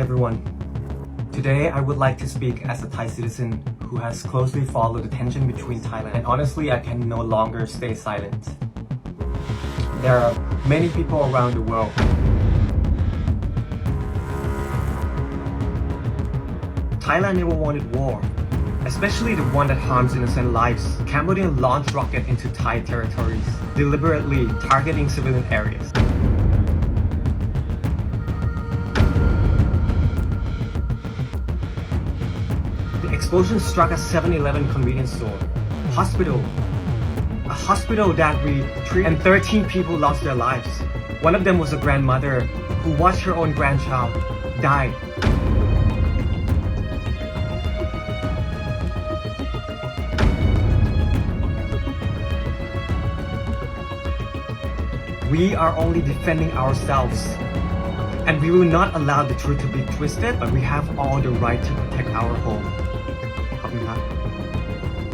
everyone. Today I would like to speak as a Thai citizen who has closely followed the tension between Thailand, and honestly I can no longer stay silent. There are many people around the world Thailand never wanted war, especially the one that harms innocent lives. Cambodia launched rockets into Thai territories, deliberately targeting civilian areas. The explosion struck a 7-Eleven convenience store, a hospital that we treated, and 13 people lost their lives. One of them was a grandmother who watched her own grandchild die. We are only defending ourselves, and we will not allow the truth to be twisted, but we have all the right to protect our home.